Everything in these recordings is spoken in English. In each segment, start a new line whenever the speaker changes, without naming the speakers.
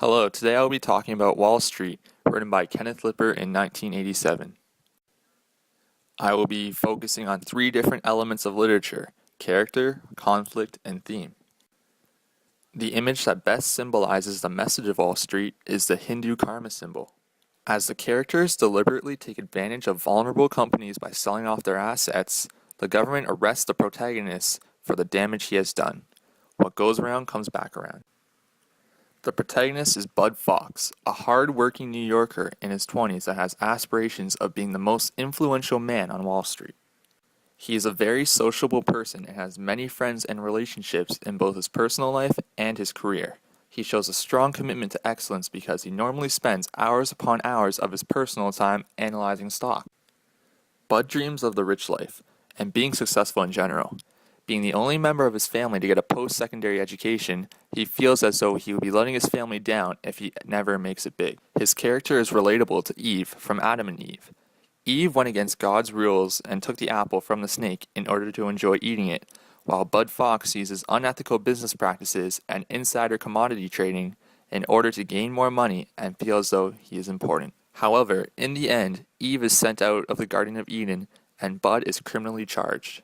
Hello, today I will be talking about Wall Street, written by Kenneth Lipper in 1987. I will be focusing on three different elements of literature: character, conflict, and theme. The image that best symbolizes the message of Wall Street is the Hindu karma symbol. As the characters deliberately take advantage of vulnerable companies by selling off their assets, the government arrests the protagonist for the damage he has done. What goes around comes back around. The protagonist is Bud Fox, a hard-working New Yorker in his 20s that has aspirations of being the most influential man on Wall Street. He is a very sociable person and has many friends and relationships in both his personal life and his career. He shows a strong commitment to excellence because he normally spends hours upon hours of his personal time analyzing stock. Bud dreams of the rich life and being successful in general. Being the only member of his family to get a post-secondary education, he feels as though he would be letting his family down if he never makes it big. His character is relatable to Eve from Adam and Eve. Eve went against God's rules and took the apple from the snake in order to enjoy eating it, while Bud Fox uses unethical business practices and insider commodity trading in order to gain more money and feel as though he is important. However, in the end, Eve is sent out of the Garden of Eden and Bud is criminally charged.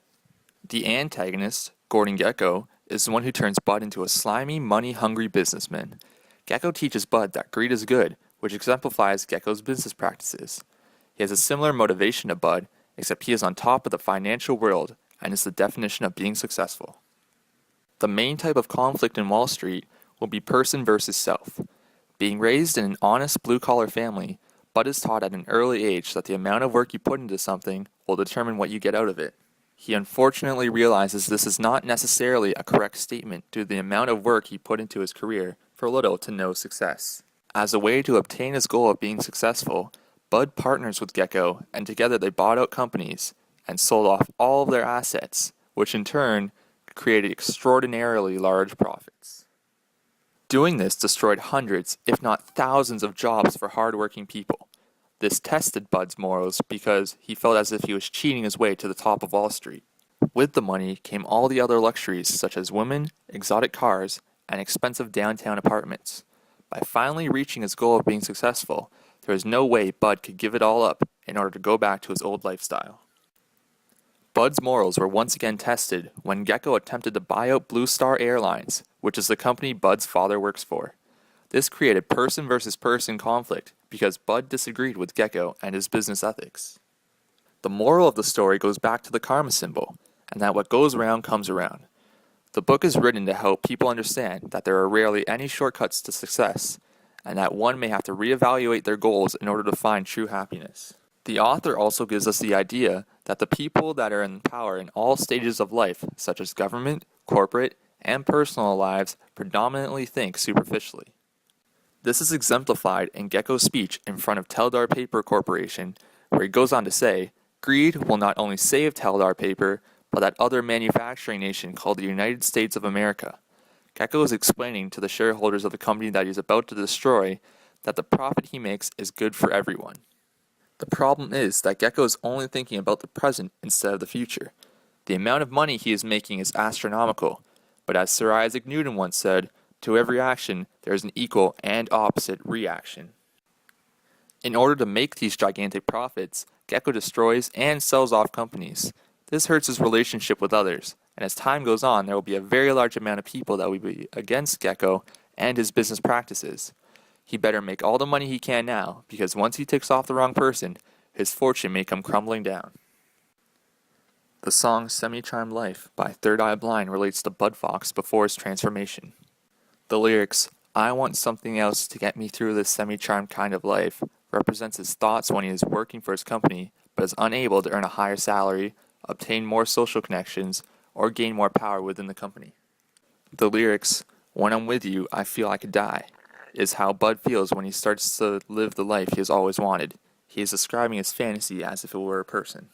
The antagonist, Gordon Gekko, is the one who turns Bud into a slimy, money-hungry businessman. Gekko teaches Bud that greed is good, which exemplifies Gekko's business practices. He has a similar motivation to Bud, except he is on top of the financial world and is the definition of being successful. The main type of conflict in Wall Street will be person versus self. Being raised in an honest blue-collar family, Bud is taught at an early age that the amount of work you put into something will determine what you get out of it. He unfortunately realizes this is not necessarily a correct statement due to the amount of work he put into his career for little to no success. As a way to obtain his goal of being successful, Bud partners with Gekko and together they bought out companies and sold off all of their assets, which in turn created extraordinarily large profits. Doing this destroyed hundreds, if not thousands, of jobs for hard-working people. This tested Bud's morals because he felt as if he was cheating his way to the top of Wall Street. With the money came all the other luxuries such as women, exotic cars, and expensive downtown apartments. By finally reaching his goal of being successful, there was no way Bud could give it all up in order to go back to his old lifestyle. Bud's morals were once again tested when Gekko attempted to buy out Blue Star Airlines, which is the company Bud's father works for. This created person versus person conflict because Bud disagreed with Gekko and his business ethics. The moral of the story goes back to the karma symbol, and that what goes around comes around. The book is written to help people understand that there are rarely any shortcuts to success, and that one may have to reevaluate their goals in order to find true happiness. The author also gives us the idea that the people that are in power in all stages of life, such as government, corporate, and personal lives, predominantly think superficially. This is exemplified in Gekko's speech in front of Teldar Paper Corporation, where he goes on to say, "Greed will not only save Teldar Paper, but that other manufacturing nation called the United States of America." Gekko is explaining to the shareholders of the company that he is about to destroy that the profit he makes is good for everyone. The problem is that Gekko is only thinking about the present instead of the future. The amount of money he is making is astronomical, but as Sir Isaac Newton once said, to every action, there is an equal and opposite reaction. In order to make these gigantic profits, Gekko destroys and sells off companies. This hurts his relationship with others, and as time goes on, there will be a very large amount of people that will be against Gekko and his business practices. He better make all the money he can now, because once he ticks off the wrong person, his fortune may come crumbling down. The song Semi-Charmed Life by Third Eye Blind relates to Bud Fox before his transformation. The lyrics, "I want something else to get me through this semi-charmed kind of life," represents his thoughts when he is working for his company, but is unable to earn a higher salary, obtain more social connections, or gain more power within the company. The lyrics, "When I'm with you, I feel I could die," is how Bud feels when he starts to live the life he has always wanted. He is describing his fantasy as if it were a person.